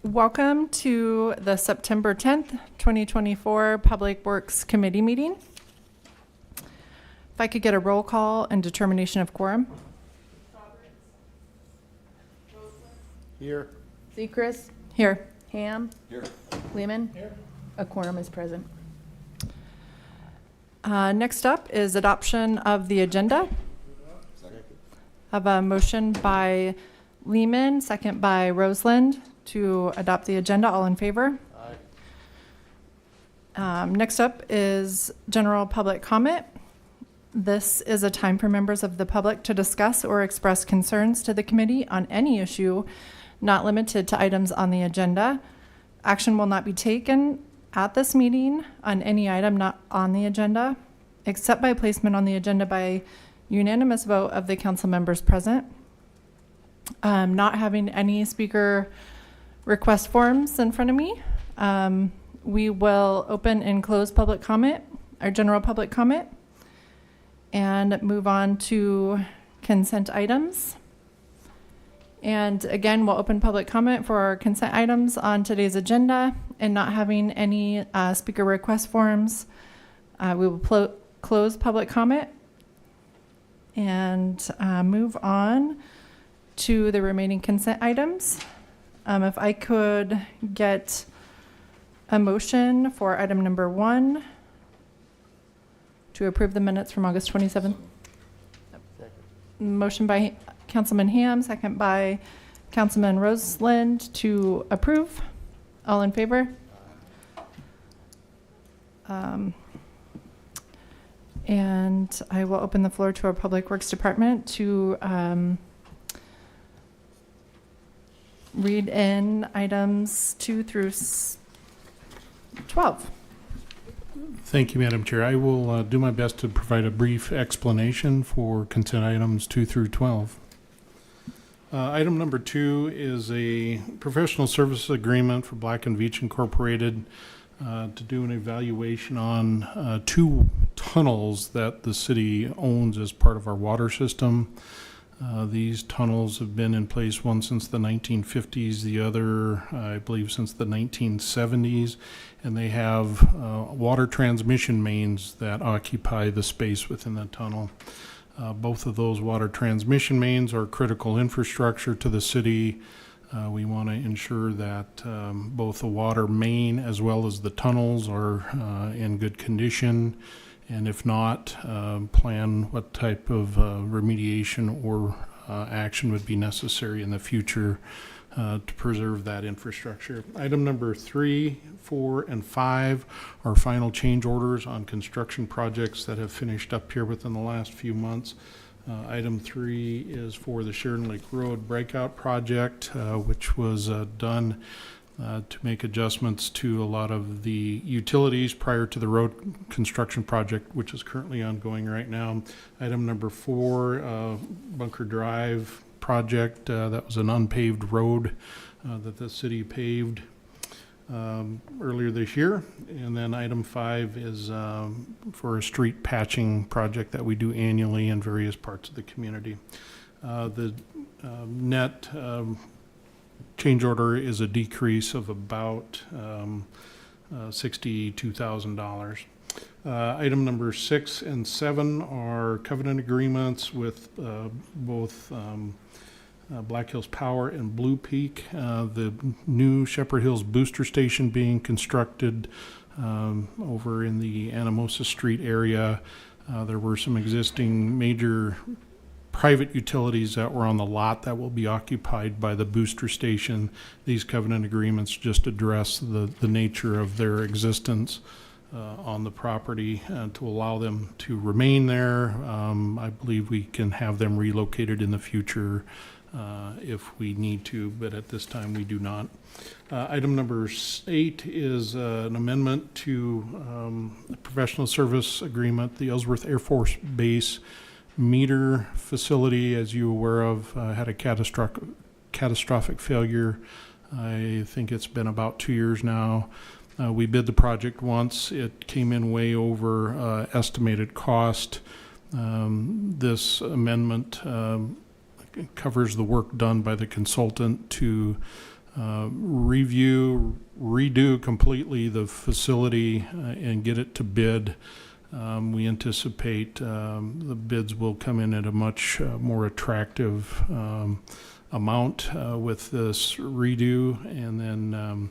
Welcome to the September 10th, 2024 Public Works Committee meeting. If I could get a roll call and determination of quorum. Here. Sechrist. Here. Ham. Here. Lehman. Here. A quorum is present. Next up is adoption of the agenda. Second. I have a motion by Lehman, second by Roseland to adopt the agenda. All in favor? Aye. Next up is general public comment. This is a time for members of the public to discuss or express concerns to the committee on any issue not limited to items on the agenda. Action will not be taken at this meeting on any item not on the agenda, except by placement on the agenda by unanimous vote of the council members present. Not having any speaker request forms in front of me, we will open and close public comment, our general public comment, and move on to consent items. And again, we'll open public comment for our consent items on today's agenda, and not having any speaker request forms, we will close public comment and move on to the remaining consent items. If I could get a motion for item number 1 to approve the minutes from August 27th. Motion by Councilman Ham, second by Councilman Roseland to approve. All in favor? And I will open the floor to our Public Works Department to read in items 2 through 12. Thank you, Madam Chair. I will do my best to provide a brief explanation for consent items 2 through 12. Item number 2 is a professional services agreement for Black & Veatch Incorporated to do an evaluation on 2 tunnels that the city owns as part of our water system. These tunnels have been in place, one since the 1950s, the other, I believe, since the 1970s, and they have water transmission mains that occupy the space within the tunnel. Both of those water transmission mains are critical infrastructure to the city. We want to ensure that both the water main as well as the tunnels are in good condition. And if not, plan what type of remediation or action would be necessary in the future to preserve that infrastructure. Item number 3, 4, and 5 are final change orders on construction projects that have finished up here within the last few months. Item 3 is for the Sheridan Lake Road Breakout Project, which was done to make adjustments to a lot of the utilities prior to the road construction project, which is currently ongoing right now. Item number 4, Bunker Drive project, that was an unpaved road that the city paved earlier this year. And then item 5 is for a street patching project that we do annually in various parts of the community. The net change order is a decrease of about $62,000. Item number 6 and 7 are covenant agreements with both Black Hills Power and Blue Peak. The new Shepherd Hills booster station being constructed over in the Anamosa Street area. There were some existing major private utilities that were on the lot that will be occupied by the booster station. These covenant agreements just address the nature of their existence on the property to allow them to remain there. I believe we can have them relocated in the future if we need to, but at this time we do not. Item number 8 is an amendment to a professional service agreement. The Ellsworth Air Force Base meter facility, as you're aware of, had a catastrophic failure. I think it's been about 2 years now. We bid the project once. It came in way over estimated cost. This amendment covers the work done by the consultant to redo completely the facility and get it to bid. We anticipate the bids will come in at a much more attractive amount with this redo, and then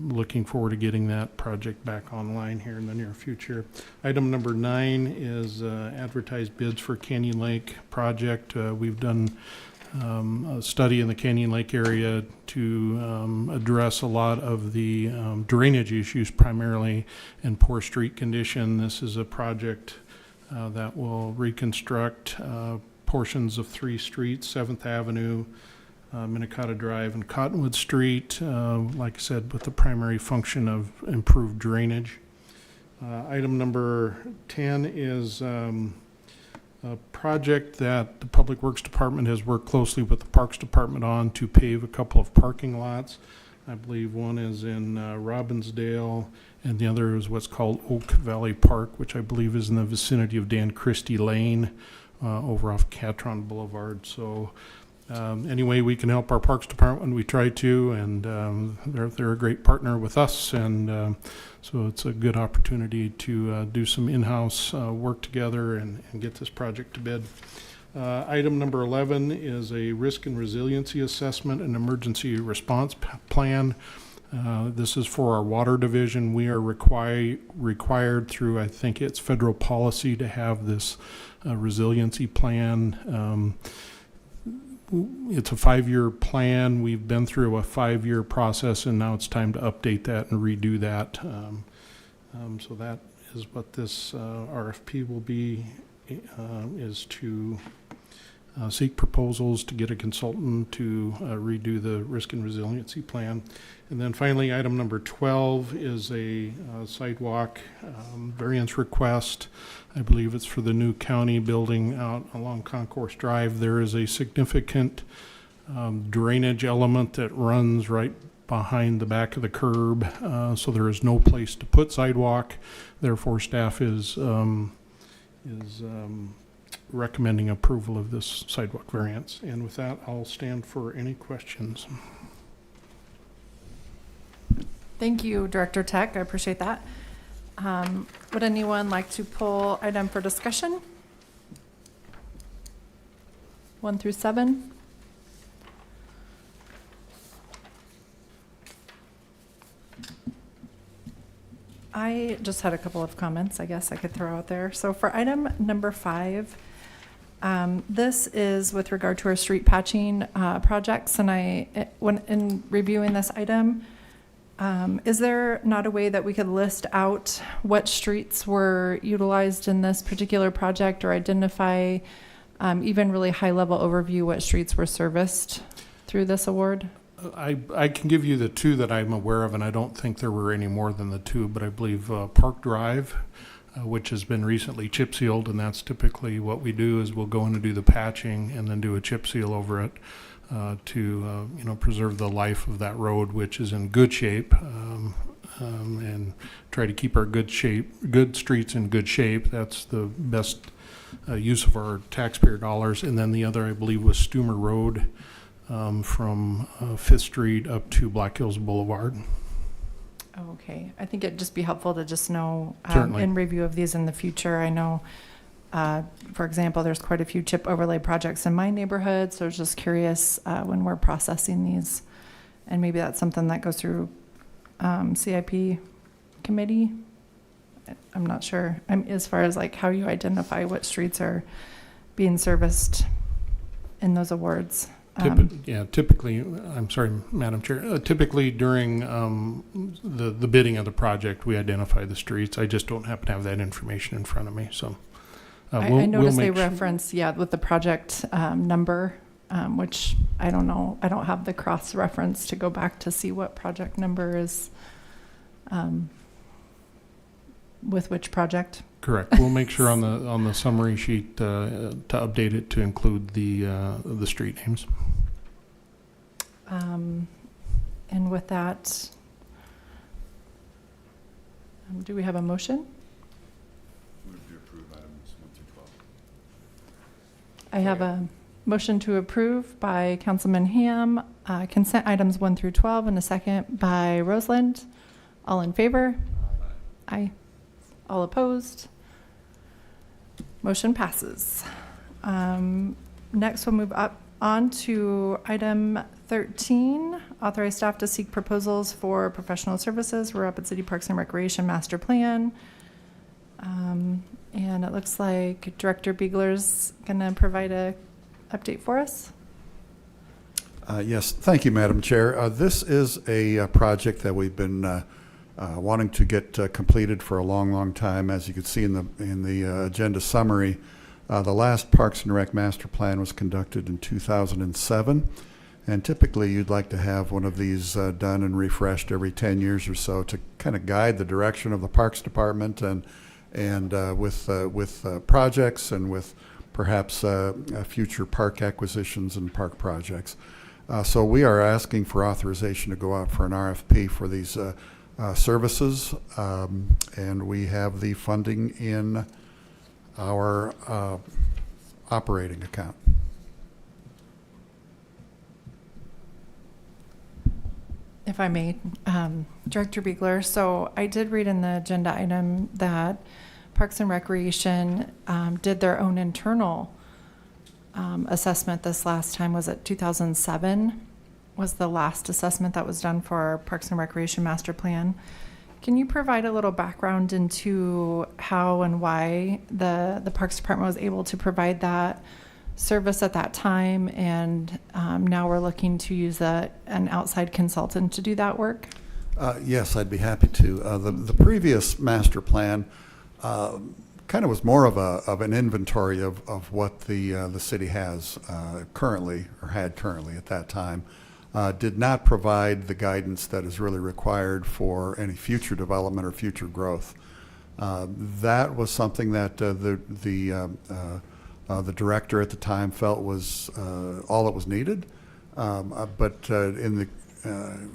looking forward to getting that project back online here in the near future. Item number 9 is advertised bids for Canyon Lake project. We've done a study in the Canyon Lake area to address a lot of the drainage issues, primarily in poor street condition. This is a project that will reconstruct portions of 3 streets, 7th Avenue, Minnetonka Drive, and Cottonwood Street, like I said, with the primary function of improved drainage. Item number 10 is a project that the Public Works Department has worked closely with the Parks Department on to pave a couple of parking lots. I believe one is in Robbinsdale, and the other is what's called Oak Valley Park, which I believe is in the vicinity of Dan Christie Lane over off Catron Boulevard. So any way we can help our Parks Department, we try to, and they're a great partner with us, and so it's a good opportunity to do some in-house work together and get this project to bid. Item number 11 is a risk and resiliency assessment and emergency response plan. This is for our water division. We are required through, I think it's federal policy, to have this resiliency plan. It's a 5-year plan. We've been through a 5-year process, and now it's time to update that and redo that. So that is what this RFP will be, is to seek proposals to get a consultant to redo the risk and resiliency plan. And then finally, item number 12 is a sidewalk variance request. I believe it's for the new county building out along Concourse Drive. There is a significant drainage element that runs right behind the back of the curb, so there is no place to put sidewalk. Therefore, staff is recommending approval of this sidewalk variance. And with that, I'll stand for any questions. Thank you, Director Tech. I appreciate that. Would anyone like to pull item for discussion? 1 through 7? I just had a couple of comments I guess I could throw out there. So for item number 5, this is with regard to our street patching projects, and when in reviewing this item, is there not a way that we could list out what streets were utilized in this particular project, or identify even really high-level overview what streets were serviced through this award? I can give you the 2 that I'm aware of, and I don't think there were any more than the 2, but I believe Park Drive, which has been recently chip sealed, and that's typically what we do, is we'll go in and do the patching and then do a chip seal over it to preserve the life of that road, which is in good shape, and try to keep our good streets in good shape. That's the best use of our taxpayer dollars. And then the other, I believe, was Stumer Road, from 5th Street up to Black Hills Boulevard. Okay, I think it'd just be helpful to just know Certainly. in review of these in the future. I know, for example, there's quite a few chip overlay projects in my neighborhood, so I was just curious when we're processing these, and maybe that's something that goes through CIP committee. I'm not sure. As far as like how you identify what streets are being serviced in those awards. Typically, I'm sorry, Madam Chair, typically during the bidding of the project, we identify the streets. I just don't happen to have that information in front of me, so. I noticed they reference, with the project number, which I don't know. I don't have the cross-reference to go back to see what project number is with which project. Correct. We'll make sure on the summary sheet to update it to include the street names. And with that, do we have a motion? Move to approve items 1 through 12. I have a motion to approve by Councilman Ham, consent items 1 through 12, and a second by Roseland. All in favor? Aye. All opposed? Motion passes. Next, we'll move up on to item 13, authorize staff to seek proposals for professional services for Rapid City Parks and Recreation Master Plan. And it looks like Director Beegler's going to provide a update for us. Yes, thank you, Madam Chair. This is a project that we've been wanting to get completed for a long, long time. As you can see in the agenda summary, the last Parks and Rec Master Plan was conducted in 2007, and typically you'd like to have one of these done and refreshed every 10 years or so to kind of guide the direction of the Parks Department and with projects and with perhaps future park acquisitions and park projects. So we are asking for authorization to go out for an RFP for these services, and we have the funding in our operating account. If I may, Director Beegler, so I did read in the agenda item that Parks and Recreation did their own internal assessment this last time. Was it 2007 was the last assessment that was done for our Parks and Recreation Master Plan. Can you provide a little background into how and why the Parks Department was able to provide that service at that time, and now we're looking to use an outside consultant to do that work? Yes, I'd be happy to. The previous master plan kind of was more of an inventory of what the city has currently, or had currently at that time. Did not provide the guidance that is really required for any future development or future growth. That was something that the director at the time felt was all that was needed. But in the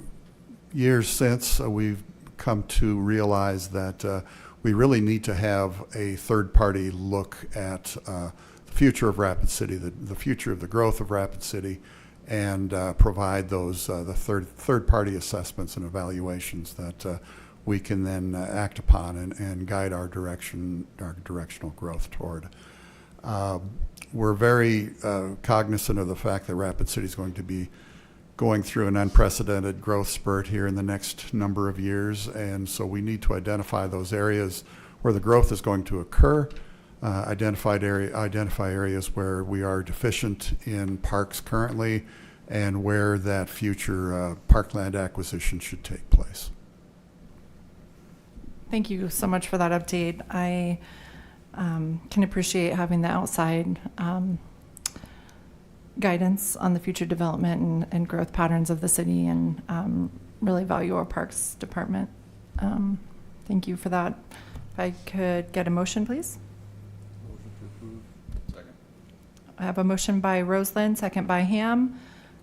years since, we've come to realize that we really need to have a third-party look at the future of Rapid City, the future of the growth of Rapid City, and provide those the third-party assessments and evaluations that we can then act upon and guide our directional growth toward. We're very cognizant of the fact that Rapid City is going to be going through an unprecedented growth spurt here in the next number of years, and so we need to identify those areas where the growth is going to occur, identify areas where we are deficient in parks currently, and where that future parkland acquisition should take place. Thank you so much for that update. I can appreciate having the outside guidance on the future development and growth patterns of the city, and really value our Parks Department. Thank you for that. If I could get a motion, please. Motion to approve. Second. I have a motion by Roseland, second by Ham,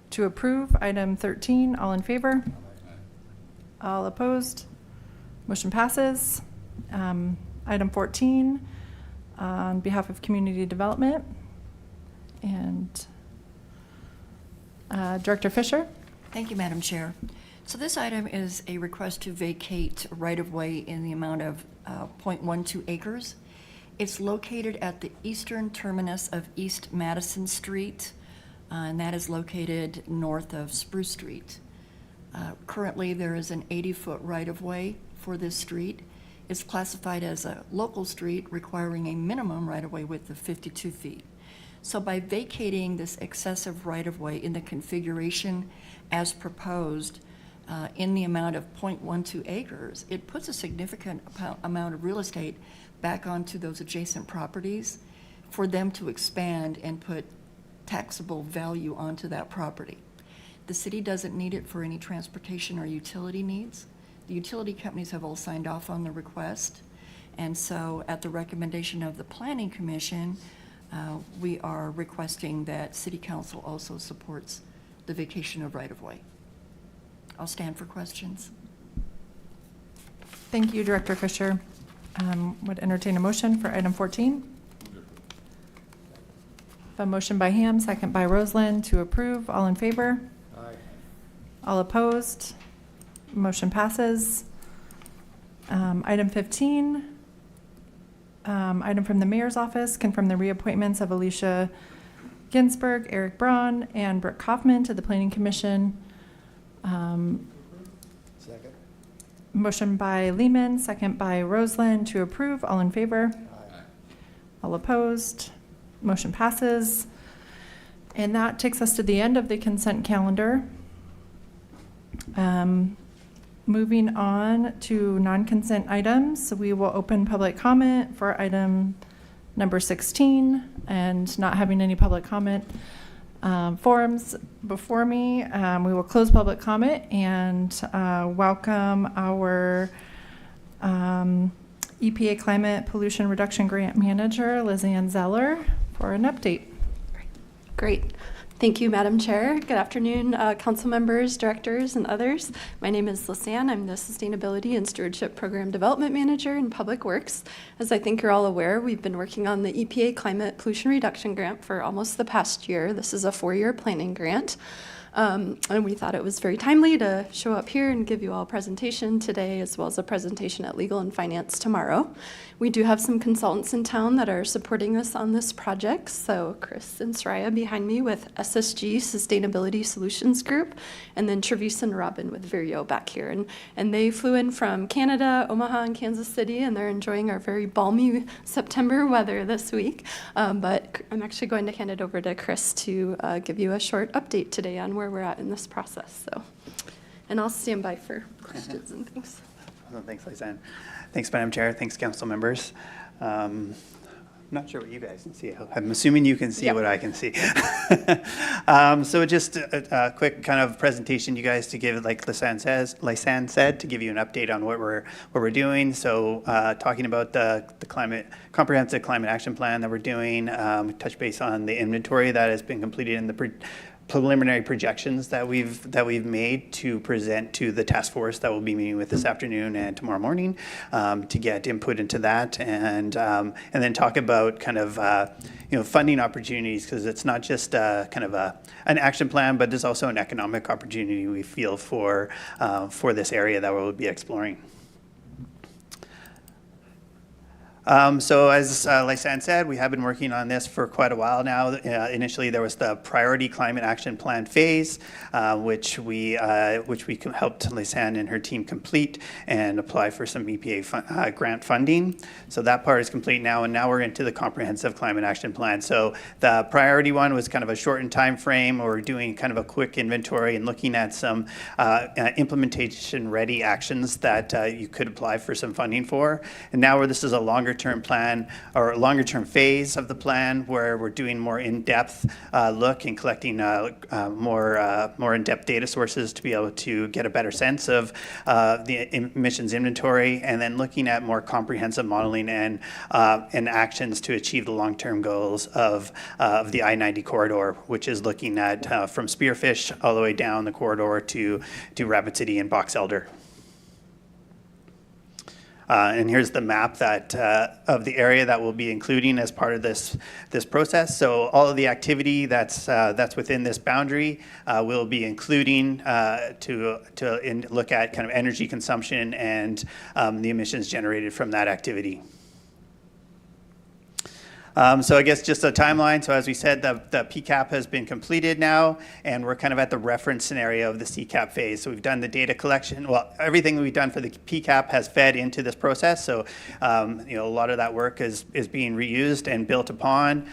to approve item 13. All in favor? All opposed? Motion passes. Item 14, on behalf of Community Development. And Director Fisher? Thank you, Madam Chair. So this item is a request to vacate right-of-way in the amount of 0.12 acres. It's located at the eastern terminus of East Madison Street, and that is located north of Spruce Street. Currently, there is an 80-foot right-of-way for this street. It's classified as a local street requiring a minimum right-of-way width of 52 feet. So by vacating this excessive right-of-way in the configuration as proposed in the amount of 0.12 acres, it puts a significant amount of real estate back onto those adjacent properties for them to expand and put taxable value onto that property. The city doesn't need it for any transportation or utility needs. The utility companies have all signed off on the request, and so at the recommendation of the Planning Commission, we are requesting that City Council also supports the vacation of right-of-way. I'll stand for questions. Thank you, Director Fisher. Would entertain a motion for item 14. A motion by Ham, second by Roseland to approve. All in favor? Aye. All opposed? Motion passes. Item 15, item from the mayor's office, confirm the reappointments of Alicia Ginsburg, Eric Braun, and Brooke Kaufman to the Planning Commission. Second. Motion by Lehman, second by Roseland to approve. All in favor? All opposed? Motion passes. And that takes us to the end of the consent calendar. Moving on to non-consent items, we will open public comment for item number 16, and not having any public comment forms before me, we will close public comment and welcome our EPA Climate Pollution Reduction Grant Manager, Lizanne Zeller, for an update. Great. Thank you, Madam Chair. Good afternoon, council members, directors, and others. My name is Lisanne. I'm the Sustainability and Stewardship Program Development Manager in Public Works. As I think you're all aware, we've been working on the EPA Climate Pollution Reduction Grant for almost the past year. This is a 4-year planning grant. And we thought it was very timely to show up here and give you all a presentation today, as well as a presentation at Legal and Finance tomorrow. We do have some consultants in town that are supporting us on this project. So Chris and Soraya behind me with SSG Sustainability Solutions Group, and then Travis and Robin with Vireo back here. And they flew in from Canada, Omaha, and Kansas City, and they're enjoying our very balmy September weather this week. But I'm actually going to hand it over to Chris to give you a short update today on where we're at in this process. So, and I'll stand by for questions and things. Thanks, Lisanne. Thanks, Madam Chair. Thanks, council members. I'm not sure what you guys can see. I'm assuming you can see Yep. what I can see. So just a quick kind of presentation, you guys, to give, like Lisanne said, to give you an update on what we're doing. So talking about the comprehensive climate action plan that we're doing, touch base on the inventory that has been completed in the preliminary projections that we've made to present to the task force that we'll be meeting with this afternoon and tomorrow morning, to get input into that, and then talk about kind of funding opportunities, because it's not just kind of an action plan, but there's also an economic opportunity we feel for this area that we'll be exploring. So as Lisanne said, we have been working on this for quite a while now. Initially, there was the Priority Climate Action Plan phase, which we helped Lisanne and her team complete and apply for some EPA grant funding. So that part is complete now, and now we're into the Comprehensive Climate Action Plan. So the Priority one was kind of a shortened time frame. We're doing kind of a quick inventory and looking at some implementation-ready actions that you could apply for some funding for. And now where this is a longer-term plan or a longer-term phase of the plan, where we're doing more in-depth look and collecting more in-depth data sources to be able to get a better sense of the emissions inventory, and then looking at more comprehensive modeling and actions to achieve the long-term goals of the I-90 corridor, which is looking at from Spearfish all the way down the corridor to Rapid City and Box Elder. And here's the map that of the area that we'll be including as part of this process. So all of the activity that's within this boundary we'll be including to look at kind of energy consumption and the emissions generated from that activity. So I guess just a timeline. So as we said, the PCAP has been completed now, and we're kind of at the reference scenario of the CCAP phase. So we've done the data collection. Well, everything we've done for the PCAP has fed into this process. So a lot of that work is being reused and built upon,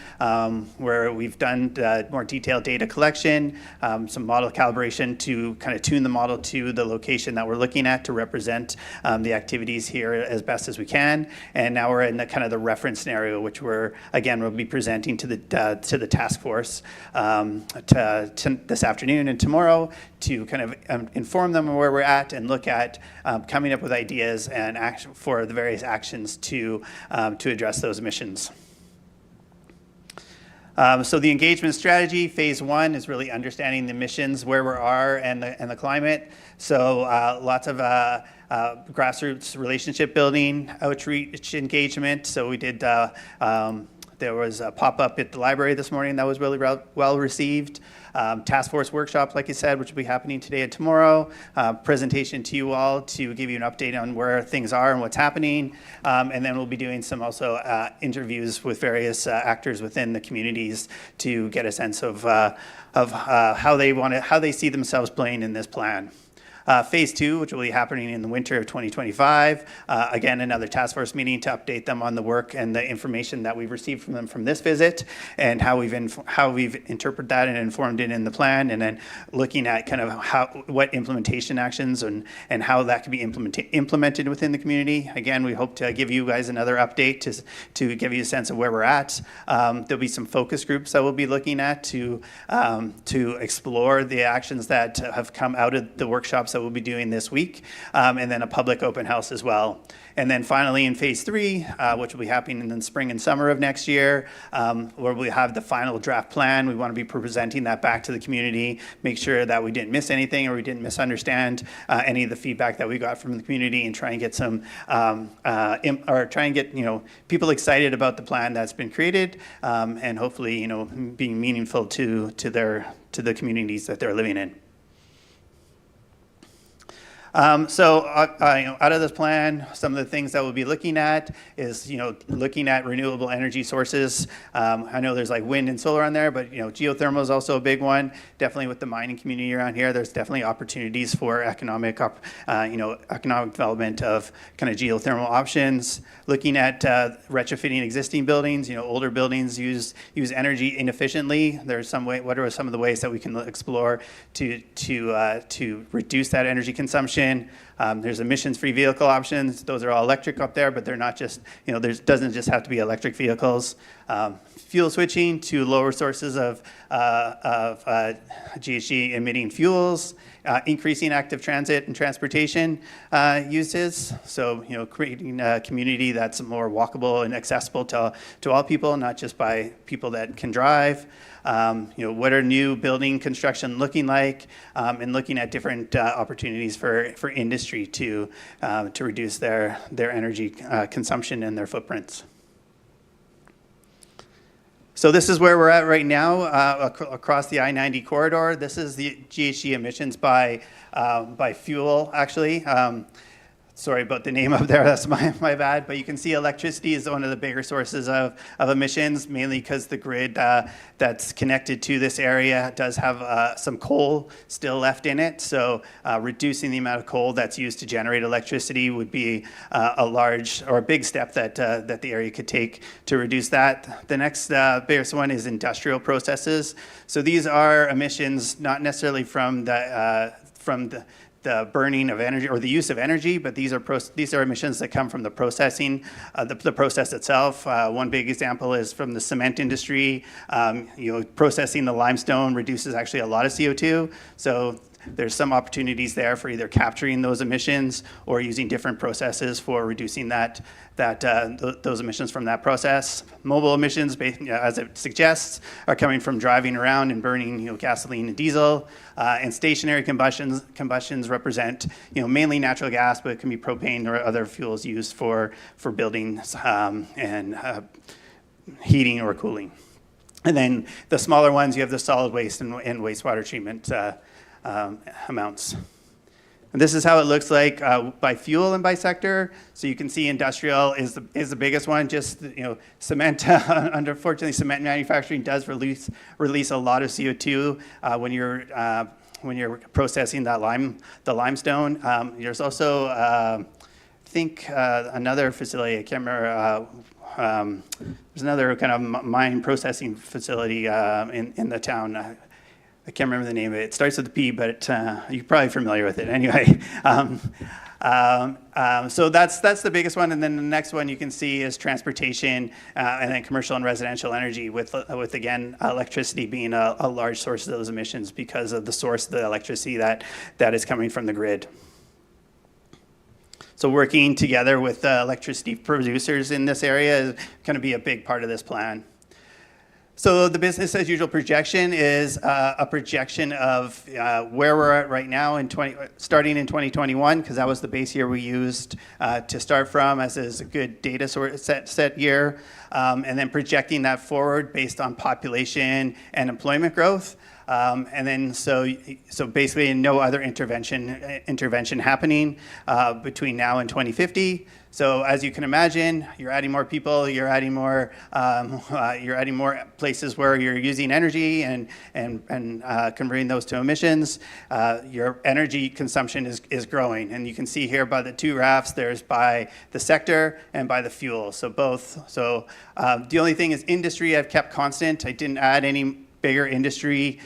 where we've done more detailed data collection, some model calibration to kind of tune the model to the location that we're looking at to represent the activities here as best as we can. And now we're in the kind of the reference scenario, which we'll be presenting to the task force to this afternoon and tomorrow to kind of inform them where we're at and look at coming up with ideas and action for the various actions to address those emissions. So the engagement strategy, phase one, is really understanding the emissions, where we are, and the climate. So lots of grassroots relationship building, outreach engagement. So we did There was a pop-up at the library this morning that was really well received. Task force workshop, like I said, which will be happening today and tomorrow. Presentation to you all to give you an update on where things are and what's happening. And then we'll be doing some also interviews with various actors within the communities to get a sense of how they see themselves playing in this plan. Phase 2, which will be happening in the winter of 2025. Again, another task force meeting to update them on the work and the information that we've received from them from this visit, and how we've interpreted that and informed it in the plan, and then looking at kind of what implementation actions and how that can be implemented within the community. Again, we hope to give you guys another update to give you a sense of where we're at. There'll be some focus groups that we'll be looking at to explore the actions that have come out of the workshops that we'll be doing this week, and then a public open house as well. And then finally in phase 3, which will be happening in the spring and summer of next year, where we have the final draft plan. We want to be presenting that back to the community, make sure that we didn't miss anything or we didn't misunderstand any of the feedback that we got from the community, and try and get some, people excited about the plan that's been created, and hopefully, being meaningful to the communities that they're living in. So out of this plan, some of the things that we'll be looking at is, looking at renewable energy sources. I know there's like wind and solar on there, but, geothermal is also a big one. Definitely with the mining community around here, there's definitely opportunities for economic development of kind of geothermal options. Looking at retrofitting existing buildings. Older buildings use energy inefficiently. There's what are some of the ways that we can explore to reduce that energy consumption? There's emissions-free vehicle options. Those are all electric up there, but they're not just, there doesn't just have to be electric vehicles. Fuel switching to lower sources of GHG emitting fuels, increasing active transit and transportation uses. So, creating a community that's more walkable and accessible to all people, not just by people that can drive. What are new building construction looking like, and looking at different opportunities for industry to reduce their energy consumption and their footprints. So this is where we're at right now across the I-90 corridor. This is the GHG emissions by fuel, actually. Sorry about the name up there, that's my bad. But you can see electricity is one of the bigger sources of emissions, mainly because the grid that's connected to this area does have some coal still left in it. So reducing the amount of coal that's used to generate electricity would be a large or a big step that the area could take to reduce that. The next biggest one is industrial processes. So these are emissions not necessarily from the burning of energy or the use of energy, but these are emissions that come from the processing, the process itself. One big example is from the cement industry. Processing the limestone reduces actually a lot of CO2. So there's some opportunities there for either capturing those emissions or using different processes for reducing those emissions from that process. Mobile emissions, as it suggests, are coming from driving around and burning gasoline and diesel. And stationary combustions represent mainly natural gas, but it can be propane or other fuels used for buildings and heating or cooling. And then the smaller ones, you have the solid waste and wastewater treatment amounts. And this is how it looks like by fuel and by sector. So you can see industrial is the biggest one. Just cement. Unfortunately, cement manufacturing does release a lot of CO2 when you're processing the limestone. There's also I think another facility. I can't remember. There's another kind of mine processing facility in the town. I can't remember the name of it. It starts with a P, but you're probably familiar with it anyway. So that's the biggest one, and then the next one you can see is transportation, and then commercial and residential energy, with again electricity being a large source of those emissions because of the source of the electricity that is coming from the grid. So working together with electricity producers in this area is going to be a big part of this plan. So the business as usual projection is a projection of where we're at right now starting in 2021, because that was the base year we used to start from, as is a good data set year, and then projecting that forward based on population and employment growth. And then so basically no other intervention happening between now and 2050. So as you can imagine, you're adding more people, you're adding more places where you're using energy and converting those to emissions. Your energy consumption is growing, and you can see here by the two graphs, there's by the sector and by the fuel. So both. So the only thing is industry I've kept constant. I didn't add any bigger industry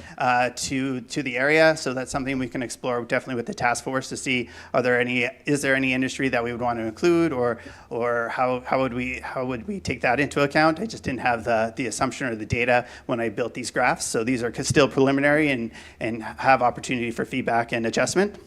to the area, so that's something we can explore definitely with the task force to see is there any industry that we would want to include, or how would we take that into account. I just didn't have the assumption or the data when I built these graphs, so these are still preliminary and have opportunity for feedback and adjustment.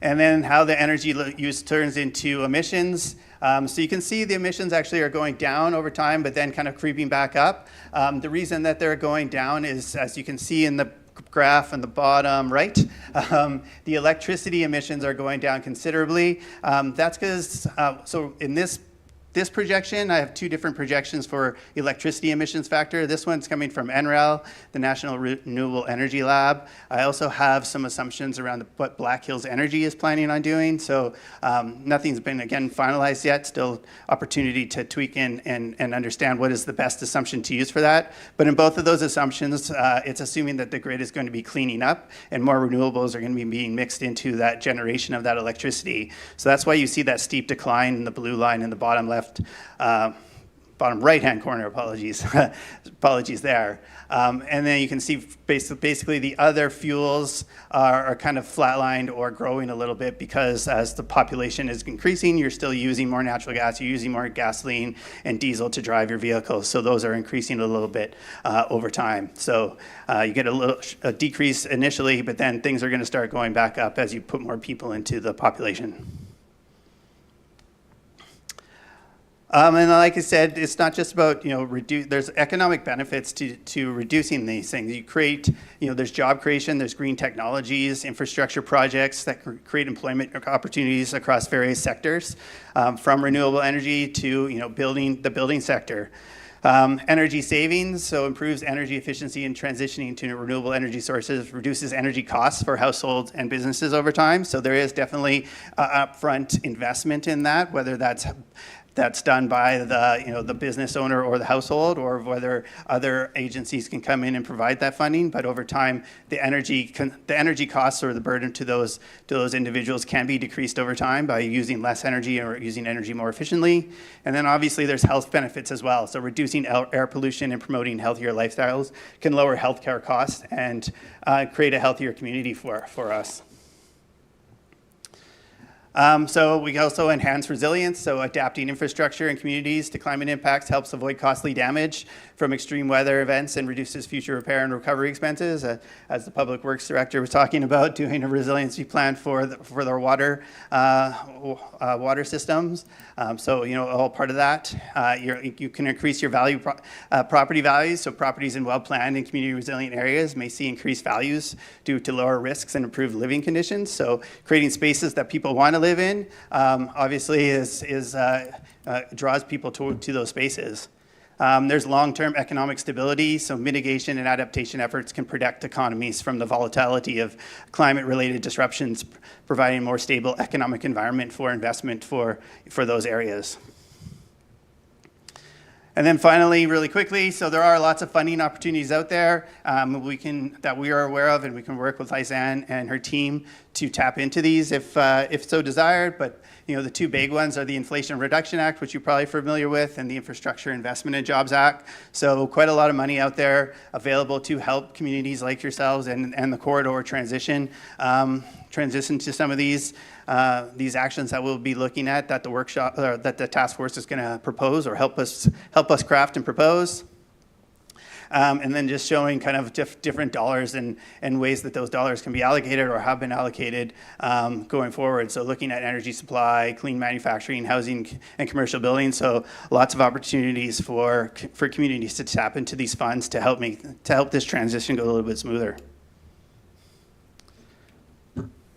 And then how the energy use turns into emissions. So you can see the emissions actually are going down over time, but then kind of creeping back up. The reason that they're going down is, as you can see in the graph on the bottom right, the electricity emissions are going down considerably. That's because, so in this projection, I have two different projections for electricity emissions factor. This one's coming from NREL, the National Renewable Energy Lab. I also have some assumptions around what Black Hills Energy is planning on doing. So nothing's been, again, finalized yet. Still opportunity to tweak in and understand what is the best assumption to use for that. But in both of those assumptions, it's assuming that the grid is going to be cleaning up and more renewables are going to be being mixed into that generation of that electricity. So that's why you see that steep decline in the blue line in the bottom left, bottom right-hand corner, apologies there. And then you can see basically the other fuels are kind of flatlined or growing a little bit, because as the population is increasing, you're still using more natural gas, you're using more gasoline and diesel to drive your vehicles. So those are increasing a little bit over time. So you get a decrease initially, but then things are going to start going back up as you put more people into the population. And like I said, it's not just about, there's economic benefits to reducing these things. You create, there's job creation, there's green technologies, infrastructure projects that create employment opportunities across various sectors, from renewable energy to, the building sector. Energy savings, so improves energy efficiency and transitioning to renewable energy sources, reduces energy costs for households and businesses over time. So there is definitely upfront investment in that, whether that's done by the business owner or the household, or whether other agencies can come in and provide that funding. But over time, the energy costs or the burden to those individuals can be decreased over time by using less energy or using energy more efficiently. And then obviously there's health benefits as well. So reducing air pollution and promoting healthier lifestyles can lower healthcare costs and create a healthier community for us. So we also enhance resilience, so adapting infrastructure and communities to climate impacts helps avoid costly damage from extreme weather events and reduces future repair and recovery expenses. As the Public Works Director was talking about, doing a resiliency plan for their water systems. So, all part of that. You can increase your property values, so properties in well-planned and community resilient areas may see increased values due to lower risks and improved living conditions. So creating spaces that people want to live in, obviously draws people to those spaces. There's long-term economic stability, so mitigation and adaptation efforts can protect economies from the volatility of climate-related disruptions, providing a more stable economic environment for investment for those areas. And then finally, really quickly, so there are lots of funding opportunities out there that we are aware of, and we can work with Lisanne and her team to tap into these if so desired. But the two big ones are the Inflation Reduction Act, which you're probably familiar with, and the Infrastructure Investment and Jobs Act. So quite a lot of money out there available to help communities like yourselves and the corridor transition to some of these actions that we'll be looking at, that the workshop or that the task force is going to propose or help us craft and propose. and then just showing kind of different dollars and ways that those dollars can be allocated or have been allocated going forward. So looking at energy supply, clean manufacturing, housing, and commercial buildings. So lots of opportunities for communities to tap into these funds to help this transition go a little bit smoother.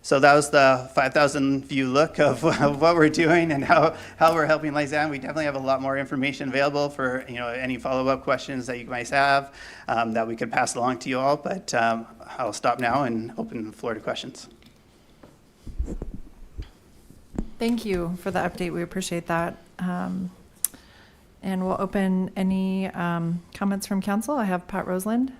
So that was the 5,000 view look of what we're doing and how we're helping Lysanne. We definitely have a lot more information available for any follow-up questions that you might have that we could pass along to you all. But I'll stop now and open the floor to questions. Thank you for the update. We appreciate that. And we'll open any comments from council. I have Pat Roseland.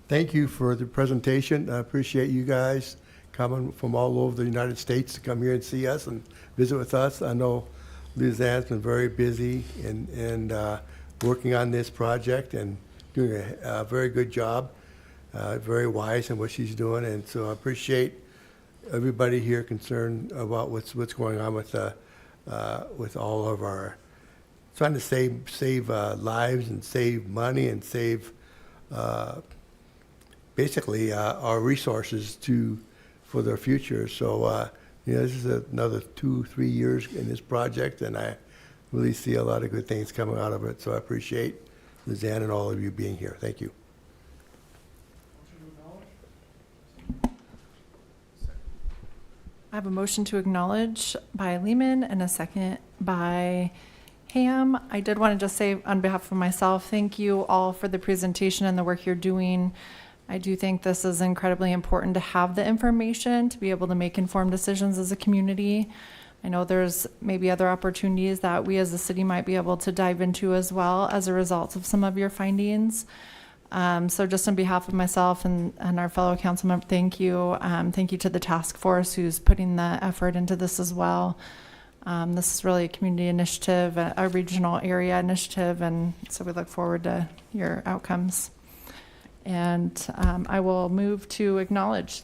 Thank you for the presentation. I appreciate you guys coming from all over the United States to come here and see us and visit with us. I know Lysanne's been very busy and working on this project and doing a very good job, very wise in what she's doing. And so I appreciate everybody here concerned about what's going on with all of our trying to save lives and save money and save basically our resources for their future. So this is another 2-3 years in this project, and I really see a lot of good things coming out of it. So I appreciate Lysanne and all of you being here. Thank you. I have a motion to acknowledge by Lehman and a second by Ham. I did want to just say on behalf of myself, thank you all for the presentation and the work you're doing. I do think this is incredibly important to have the information to be able to make informed decisions as a community. I know there's maybe other opportunities that we as a city might be able to dive into as well as a result of some of your findings. So just on behalf of myself and our fellow council member, thank you. Thank you to the task force who's putting the effort into this as well. This is really a community initiative, a regional area initiative, and so we look forward to your outcomes. And I will move to acknowledge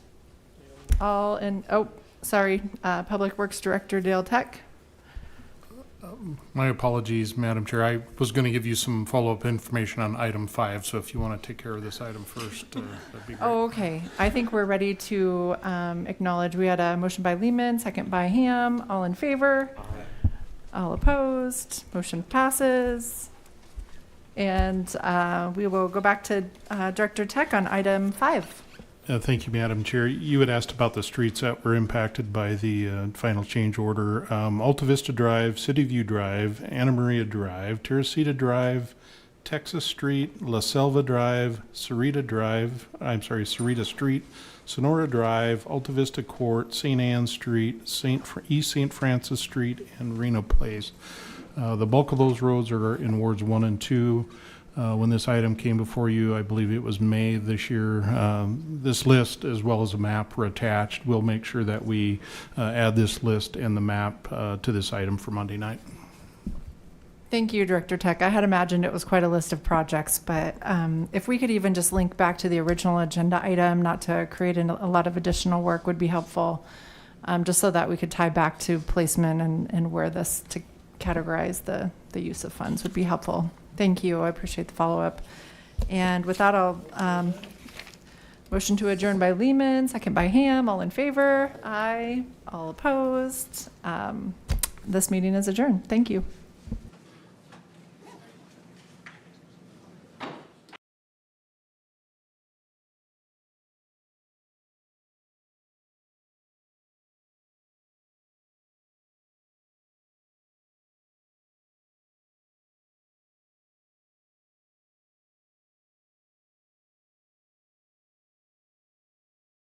all in, Public Works Director Dale Tech. My apologies, Madam Chair. I was going to give you some follow-up information on item 5, so if you want to take care of this item first, that'd be great. Oh, okay. I think we're ready to acknowledge. We had a motion by Lehman, second by Ham. All in favor? Aye. All opposed? Motion passes. And we will go back to Director Tech on item 5. Thank you, Madam Chair. You had asked about the streets that were impacted by the final change order. Alta Vista Drive, City View Drive, Anna Maria Drive, Teresita Drive, Texas Street, La Selva Drive, Sarita Street, Sonora Drive, Alta Vista Court, St. Anne Street, East St. Francis Street, and Reno Place. The bulk of those roads are in wards 1 and 2. When this item came before you, I believe it was May this year, this list as well as a map were attached. We'll make sure that we add this list and the map to this item for Monday night. Thank you, Director Tech. I had imagined it was quite a list of projects, but if we could even just link back to the original agenda item, not to create a lot of additional work, would be helpful, just so that we could tie back to placement and where this to categorize the use of funds would be helpful. Thank you. I appreciate the follow-up. And with that, I'll motion to adjourn by Lehman, second by Ham. All in favor? Aye. All opposed? This meeting is adjourned. Thank you.